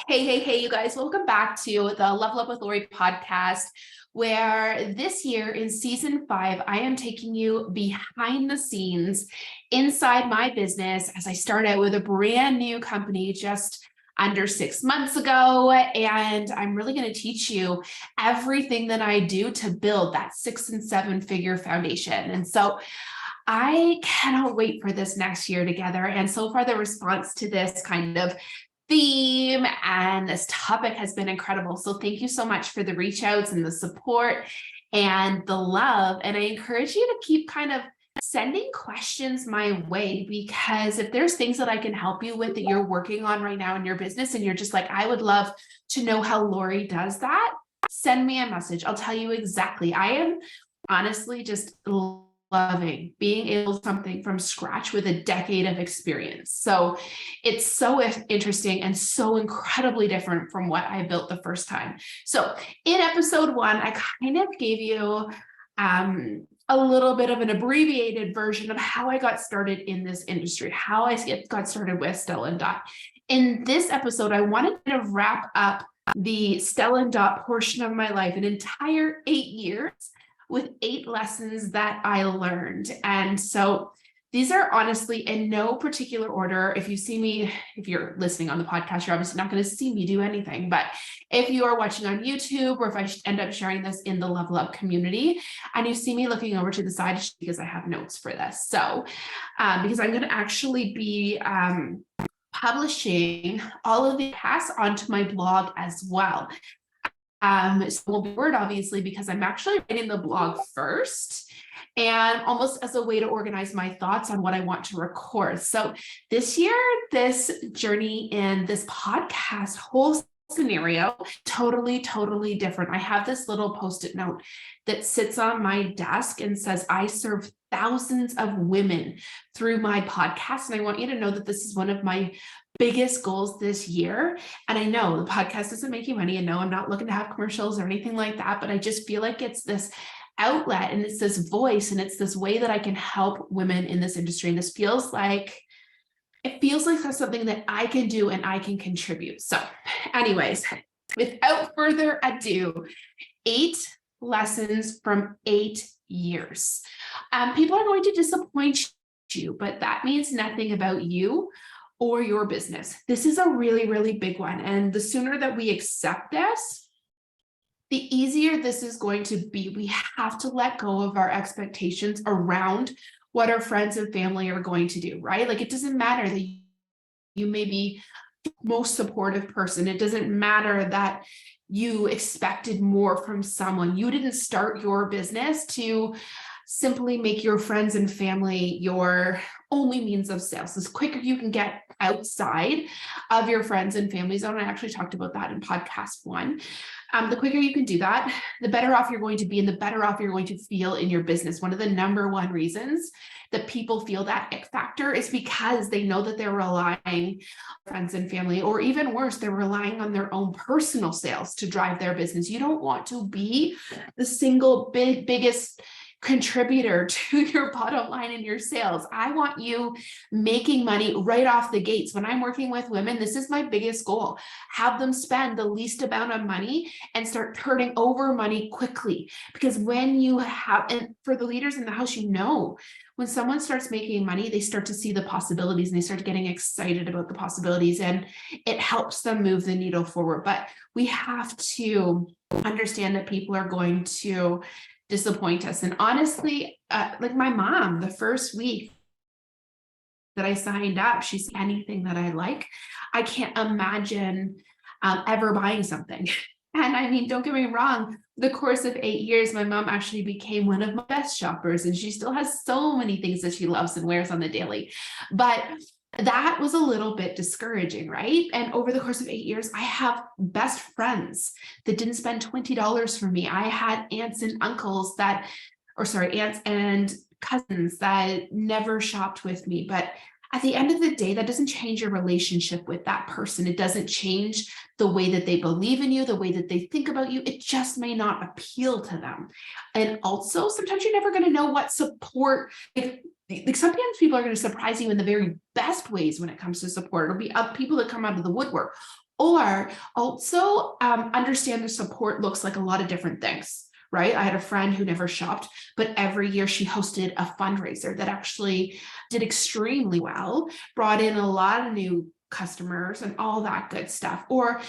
Hey, you guys, welcome back to the Level Up with Lori podcast, where this year in season 5, I am taking you behind the scenes inside my business as I start out with a brand new company just under 6 months ago. And I'm really going to teach you everything that I do to build that 6 and 7 figure foundation. And so I cannot wait for this next year together. And so far, the response to this kind of theme and this topic has been incredible. So thank you so much for the reach outs and the support and the love. And I encourage you to keep kind of sending questions my way, because if there's things that I can help you with that you're working on right now in your business and you're just like, I would love to know how Lori does that, send me a message. I'll tell you exactly. I am honestly just loving being able to something from scratch with a decade of experience. So it's so interesting and so incredibly different from what I built the first time. So in episode 1, I kind of gave you a little bit of an abbreviated version of how I got started in this industry, how I got started with Stella Dot. In this episode, I wanted to wrap up the Stella Dot portion of my life, an entire 8 years, with 8 lessons that I learned. And so these are honestly in no particular order. If you see me, if you're listening on the podcast, you're obviously not going to see me do anything. But if you are watching on YouTube, or if I end up sharing this in the Level Up community and you see me looking over to the side, it's because I have notes for this. So because I'm going to actually be publishing all of the pass onto my blog as well. So we'll be word, obviously, because I'm actually writing the blog first and almost as a way to organize my thoughts on what I want to record. So this year, this journey in this podcast whole scenario, totally different. I have this little Post-it note that sits on my desk and says, I serve thousands of women through my podcast. And I want you to know that this is one of my biggest goals this year. And I know the podcast doesn't make you money, and no, I'm not looking to have commercials or anything like that, but I just feel like it's this outlet and it's this voice and it's this way that I can help women in this industry. And this feels like that's something that I can do and I can contribute. So anyways, without further ado, 8 lessons from 8 years. People are going to disappoint you, but that means nothing about you or your business. This is a really big one. And the sooner that we accept this, the easier this is going to be. We have to let go of our expectations around what our friends and family are going to do, right? Like, it doesn't matter that you may be the most supportive person. It doesn't matter that you expected more from someone. You didn't start your business to simply make your friends and family your only means of sales. The quicker you can get outside of your friends and family zone, I actually talked about that in podcast 1. The quicker you can do that, the better off you're going to be, and the better off you're going to feel in your business. One of the number 1 reasons that people feel that ick factor is because they know that they're relying on friends and family, or even worse, they're relying on their own personal sales to drive their business. You don't want to be the single biggest contributor to your bottom line in your sales. I want you making money right off the gates. When I'm working with women, this is my biggest goal. Have them spend the least amount of money and start turning over money quickly. Because when you have, and for the leaders in the house, when someone starts making money, they start to see the possibilities and they start getting excited about the possibilities, and it helps them move the needle forward. But we have to understand that people are going to disappoint us. And honestly, like my mom, the first week that I signed up, she said, anything that I like, I can't imagine ever buying something. And I mean, don't get me wrong, the course of 8 years, my mom actually became one of my best shoppers, and she still has so many things that she loves and wears on the daily. But that was a little bit discouraging, right? And over the course of 8 years, I have best friends that didn't spend $20 for me. I had aunts and cousins that never shopped with me. But at the end of the day, that doesn't change your relationship with that person. It doesn't change the way that they believe in you, the way that they think about you. It just may not appeal to them. And also, sometimes you're never going to know what support, like sometimes people are going to surprise you in the very best ways when it comes to support. It'll be people that come out of the woodwork. Or also understand the support looks like a lot of different things, right? I had a friend who never shopped, but every year she hosted a fundraiser that actually did extremely well, brought in a lot of new customers and all that good stuff. Or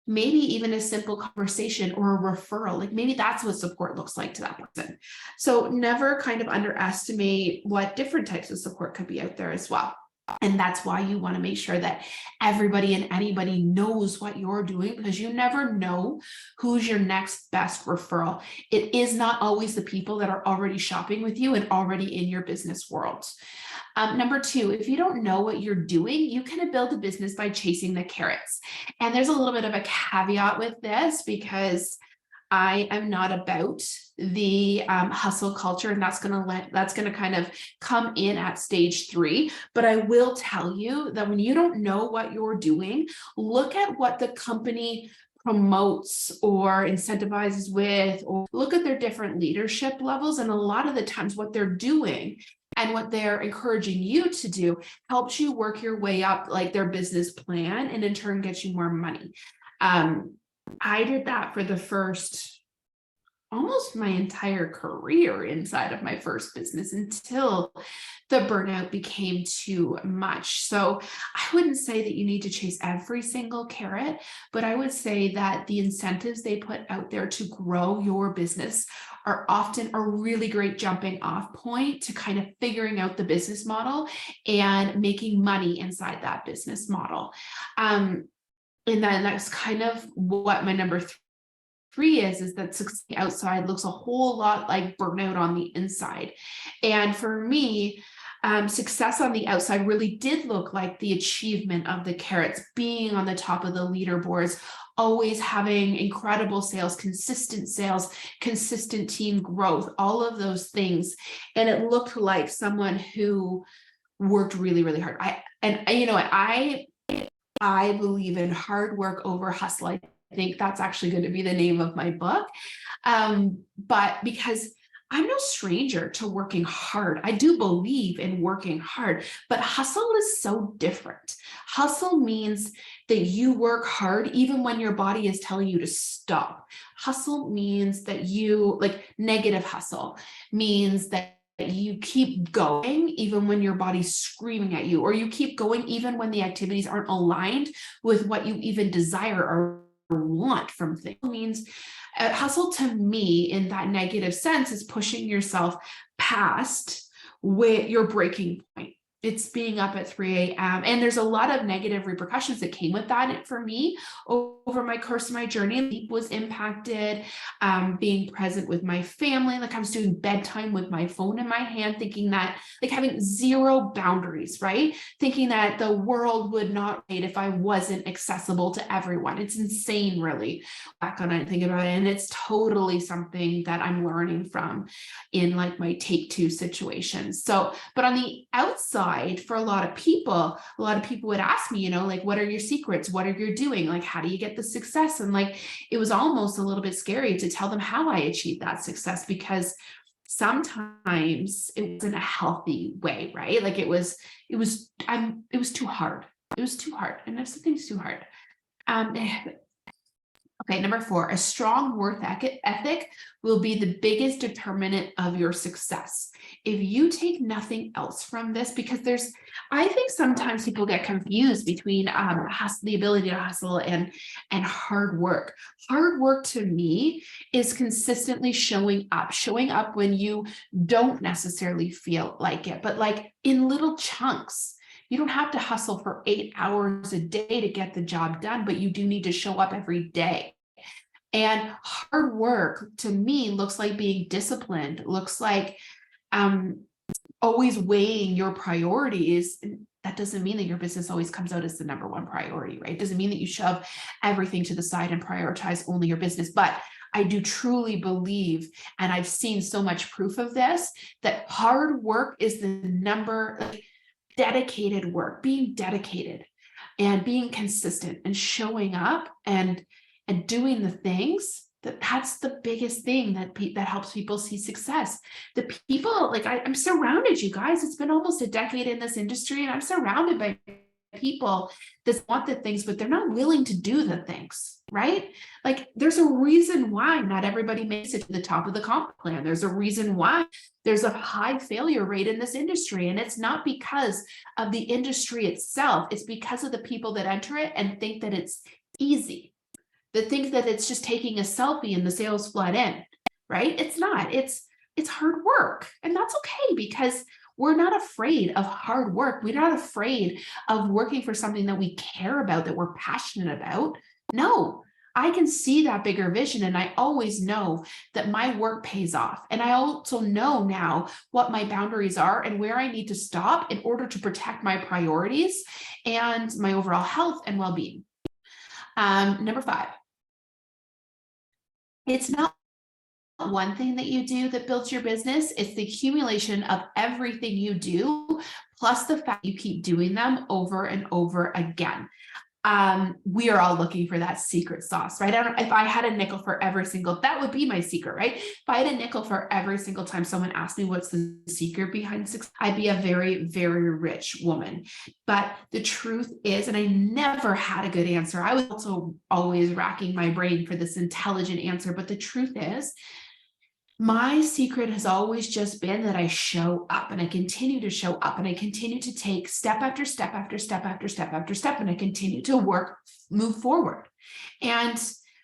maybe even a simple conversation or a referral, like maybe that's what support looks like to that person. So never kind of underestimate what different types of support could be out there as well. And that's why you want to make sure that everybody and anybody knows what you're doing, because you never know who's your next best referral. It is not always the people that are already shopping with you and already in your business world. Number two, if you don't know what you're doing, you can build a business by chasing the carrots. And there's a little bit of a caveat with this, because I am not about the hustle culture, and that's gonna kind of come in at stage 3. But I will tell you that when you don't know what you're doing, look at what the company promotes or incentivizes with, or look at their different leadership levels. And a lot of the times what they're doing and what they're encouraging you to do helps you work your way up like their business plan, and in turn gets you more money. I did that for the first almost my entire career inside of my first business until the burnout became too much. So I wouldn't say that you need to chase every single carrot, but I would say that the incentives they put out there to grow your business are often a really great jumping off point to kind of figuring out the business model and making money inside that business model. And then that's kind of what my number 3 is that success outside looks a whole lot like burnout on the inside. And for me, success on the outside really did look like the achievement of the carrots, being on the top of the leaderboards, always having incredible sales, consistent team growth, all of those things. And it looked like someone who worked really, really hard. I believe in hard work over hustle. I think that's actually going to be the name of my book. But because I'm no stranger to working hard, I do believe in working hard, but hustle is so different. Hustle means that you work hard even when your body is telling you to stop. Hustle means that negative hustle means that you keep going even when your body's screaming at you, or you keep going even when the activities aren't aligned with what you even desire or want from things. It means hustle to me in that negative sense is pushing yourself past your breaking point. It's being up at 3 a.m. And there's a lot of negative repercussions that came with that for me over my course of my journey. Sleep was impacted, being present with my family. Like I was doing bedtime with my phone in my hand, thinking that, like having zero boundaries, right? Thinking that the world would not wait if I wasn't accessible to everyone. It's insane, really, back when I think about it. And it's totally something that I'm learning from in like my take 2 situations. So, but on the outside, for a lot of people would ask me, like, what are your secrets? What are you doing? Like, how do you get the success? And like, it was almost a little bit scary to tell them how I achieved that success, because sometimes it wasn't a healthy way, right? Like it was too hard. It was too hard. And if something's too hard, okay, number 4, a strong work ethic will be the biggest determinant of your success. If you take nothing else from this, because I think sometimes people get confused between the ability to hustle and hard work. Hard work to me is consistently showing up when you don't necessarily feel like it, but like in little chunks. You don't have to hustle for 8 hours a day to get the job done, but you do need to show up every day. And hard work to me looks like being disciplined, looks like always weighing your priorities. That doesn't mean that your business always comes out as the number 1 priority, right? It doesn't mean that you shove everything to the side and prioritize only your business. But I do truly believe, and I've seen so much proof of this, that hard work is the dedicated work, being dedicated and being consistent and showing up and doing the things that's the biggest thing that helps people see success. The people, like I'm surrounded, you guys, it's been almost a decade in this industry, and I'm surrounded by people that want the things, but they're not willing to do the things, right? Like there's a reason why not everybody makes it to the top of the comp plan. There's a reason why there's a high failure rate in this industry. And it's not because of the industry itself. It's because of the people that enter it and think that it's easy, that think that it's just taking a selfie and the sales flood in, right? It's not. It's hard work. And that's okay, because we're not afraid of hard work. We're not afraid of working for something that we care about, that we're passionate about. No, I can see that bigger vision, and I always know that my work pays off. And I also know now what my boundaries are and where I need to stop in order to protect my priorities and my overall health and well-being. Number 5, it's not one thing that you do that builds your business. It's the accumulation of everything you do, plus the fact you keep doing them over and over again. We are all looking for that secret sauce, right? If I had a nickel for every single, that would be my secret, right? If I had a nickel for every single time someone asked me what's the secret behind success, I'd be a very, very rich woman. But the truth is, and I never had a good answer. I was also always racking my brain for this intelligent answer. But the truth is, my secret has always just been that I show up, and I continue to show up, and I continue to take step after step after step after step after step, and I continue to move forward. And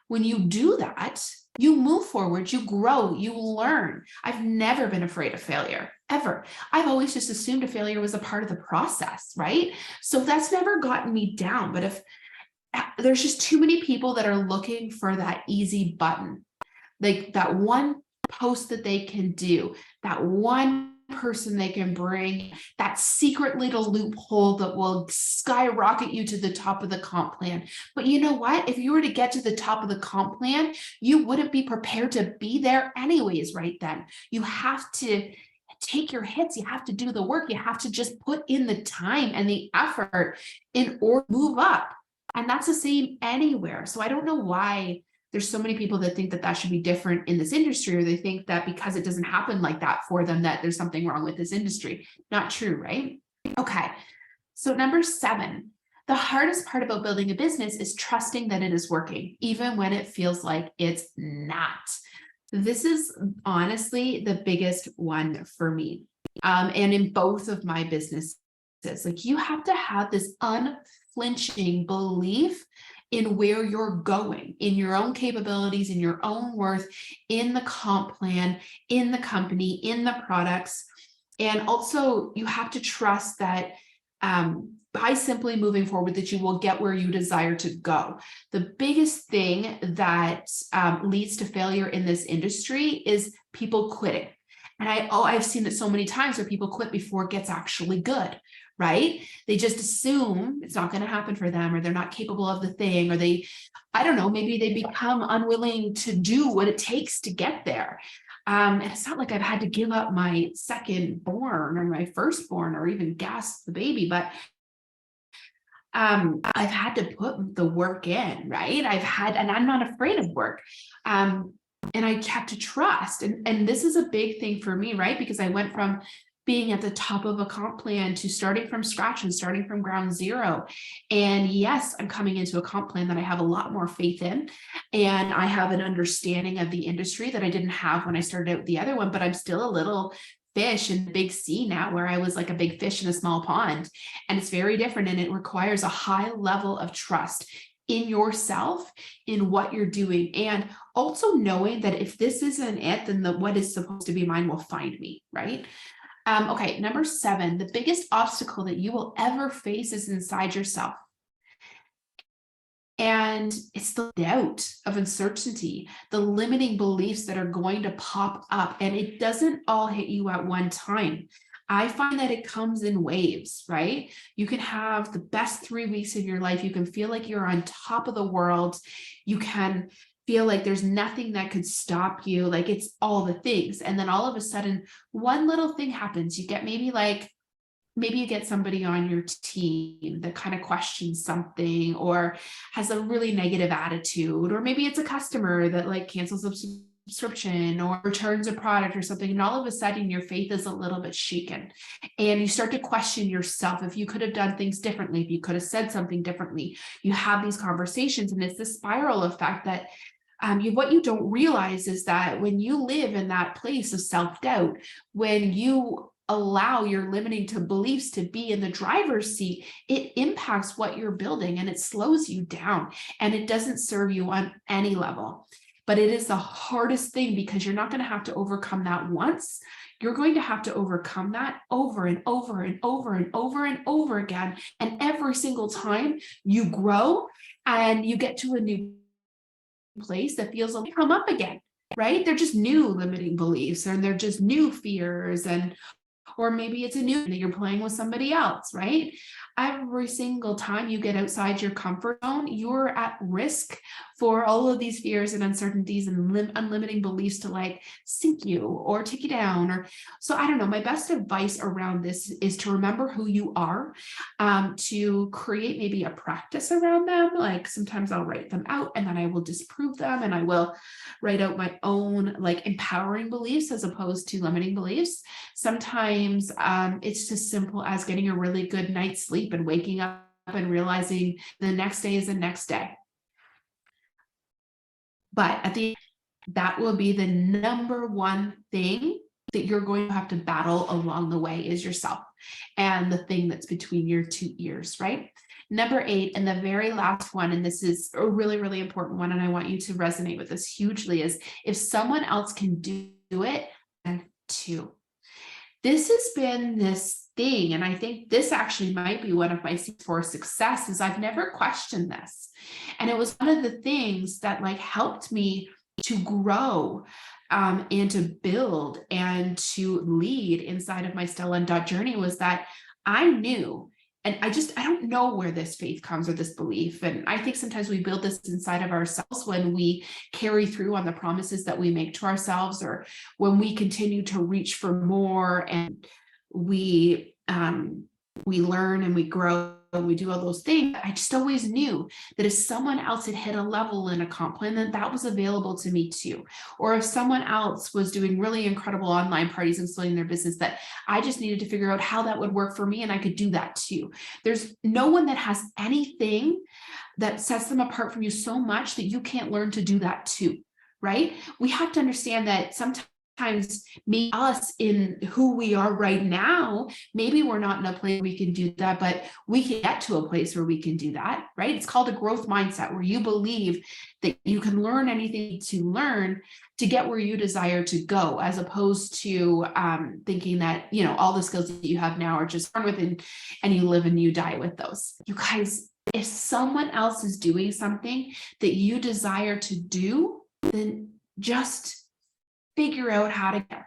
when you do that, you move forward, you grow, you learn. I've never been afraid of failure, ever. I've always just assumed a failure was a part of the process, right? So that's never gotten me down. But if there's just too many people that are looking for that easy button, like that one post that they can do, that one person they can bring, that secret little loophole that will skyrocket you to the top of the comp plan. But you know what? If you were to get to the top of the comp plan, you wouldn't be prepared to be there anyways right then. You have to take your hits. You have to do the work. You have to just put in the time and the effort in order to move up. And that's the same anywhere. So I don't know why there's so many people that think that that should be different in this industry, or they think that because it doesn't happen like that for them, that there's something wrong with this industry. Not true, right? Okay. So number 7, the hardest part about building a business is trusting that it is working, even when it feels like it's not. This is honestly the biggest one for me. And in both of my businesses, like you have to have this unflinching belief in where you're going, in your own capabilities, in your own worth, in the comp plan, in the company, in the products. And also you have to trust that by simply moving forward, that you will get where you desire to go. The biggest thing that leads to failure in this industry is people quitting. And I've seen it so many times where people quit before it gets actually good, right? They just assume it's not going to happen for them, or they're not capable of the thing, or I don't know, maybe they become unwilling to do what it takes to get there. And it's not like I've had to give up my second born or my firstborn or even gas the baby, but I've had to put the work in, right? And I'm not afraid of work. And I have to trust. And this is a big thing for me, right? Because I went from being at the top of a comp plan to starting from scratch and starting from ground zero. And yes, I'm coming into a comp plan that I have a lot more faith in. And I have an understanding of the industry that I didn't have when I started out the other one, but I'm still a little fish in the big sea now, where I was like a big fish in a small pond. And it's very different. And it requires a high level of trust in yourself, in what you're doing, and also knowing that if this isn't it, then what is supposed to be mine will find me, right? Okay, number 7, the biggest obstacle that you will ever face is inside yourself. And it's the doubt of uncertainty, the limiting beliefs that are going to pop up, and it doesn't all hit you at one time. I find that it comes in waves, right? You can have the best 3 weeks of your life. You can feel like you're on top of the world. You can feel like there's nothing that could stop you. Like it's all the things. And then all of a sudden, one little thing happens. You get maybe you get somebody on your team that kind of questions something or has a really negative attitude, or maybe it's a customer that like cancels a subscription or returns a product or something, and all of a sudden your faith is a little bit shaken and you start to question yourself if you could have done things differently, if you could have said something differently. You have these conversations, and it's this spiral effect that what you don't realize is that when you live in that place of self-doubt, when you allow your limiting to beliefs to be in the driver's seat, it impacts what you're building and it slows you down and it doesn't serve you on any level. But it is the hardest thing because you're not going to have to overcome that once. You're going to have to overcome that over and over and over and over and over again. And every single time you grow and you get to a new place that feels like come up again, right? They're just new limiting beliefs and they're just new fears, and or maybe it's a new that you're playing with somebody else, right? Every single time you get outside your comfort zone, you're at risk for all of these fears and uncertainties and unlimiting beliefs to like sink you or take you down. Or so I don't know. My best advice around this is to remember who you are, to create maybe a practice around them. Like sometimes I'll write them out and then I will disprove them, and I will write out my own like empowering beliefs as opposed to limiting beliefs. Sometimes it's as simple as getting a really good night's sleep and waking up and realizing the next day is the next day. But at the end, that will be the number one thing that you're going to have to battle along the way is yourself and the thing that's between your two ears, right? Number 8, and the very last one, and this is a really, really important one, and I want you to resonate with this hugely, is if someone else can do it, then too. This has been this thing, and I think this actually might be one of my secrets for success, is I've never questioned this. And it was one of the things that like helped me to grow and to build and to lead inside of my Stella Dot journey, was that I knew, and I don't know where this faith comes or this belief. And I think sometimes we build this inside of ourselves when we carry through on the promises that we make to ourselves, or when we continue to reach for more and we learn and we grow and we do all those things. I just always knew that if someone else had hit a level in a comp plan, that was available to me too. Or if someone else was doing really incredible online parties and scaling their business, that I just needed to figure out how that would work for me and I could do that too. There's no one that has anything that sets them apart from you so much that you can't learn to do that too, right? We have to understand that sometimes maybe us in who we are right now, maybe we're not in a place where we can do that, but we can get to a place where we can do that, right? It's called a growth mindset, where you believe that you can learn anything to learn to get where you desire to go, as opposed to thinking that, you know, all the skills that you have now are just born with and you live and you die with those. You guys, if someone else is doing something that you desire to do, then just figure out how to get,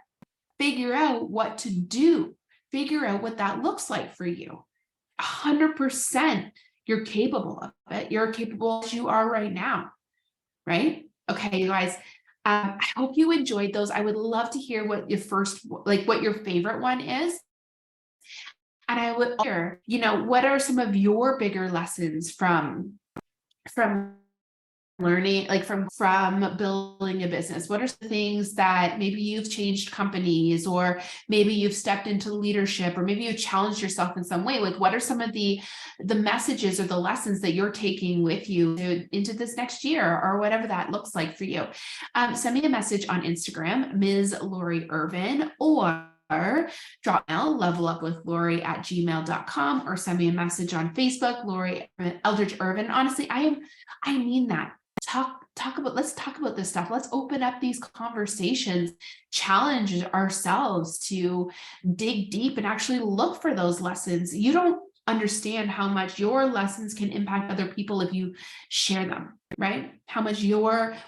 figure out what to do, figure out what that looks like for you. 100% you're capable of it. You're capable as you are right now, right? Okay, you guys, I hope you enjoyed those. I would love to hear what your what your favorite one is. And I would hear, you know, what are some of your bigger lessons from learning, like from building a business? What are the things that maybe you've changed companies, or maybe you've stepped into leadership, or maybe you've challenged yourself in some way? Like, what are some of the messages or the lessons that you're taking with you into this next year, or whatever that looks like for you? Send me a message on Instagram, Ms. Lori Irvin, or drop mail, levelupwithlori@gmail.com, or send me a message on Facebook, Lori Eldridge Irvin. Honestly, I mean that. Let's talk about this stuff. Let's open up these conversations, challenge ourselves to dig deep and actually look for those lessons. You don't understand how much your lessons can impact other people if you share them, right? How much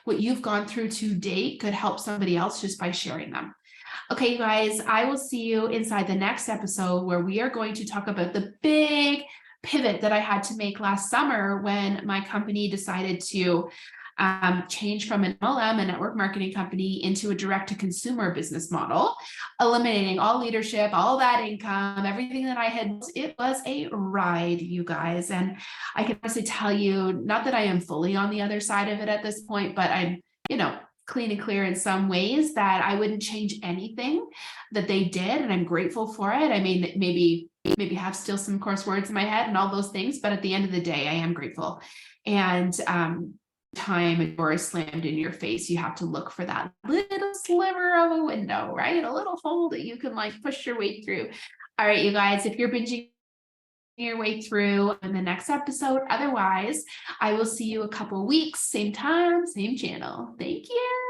what you've gone through to date could help somebody else just by sharing them. Okay, you guys, I will see you inside the next episode, where we are going to talk about the big pivot that I had to make last summer when my company decided to change from an MLM, a network marketing company, into a direct-to-consumer business model, eliminating all leadership, all that income, everything that I had. It was a ride, you guys. And I can honestly tell you, not that I am fully on the other side of it at this point, but I'm, you know, clean and clear in some ways that I wouldn't change anything that they did. And I'm grateful for it. I mean, maybe have still some coarse words in my head and all those things, but at the end of the day, I am grateful. And time a door is slammed in your face, you have to look for that little sliver of a window, right? A little hole that you can like push your way through. All right, you guys, if you're binging your way through in the next episode, otherwise, I will see you a couple weeks, same time, same channel. Thank you.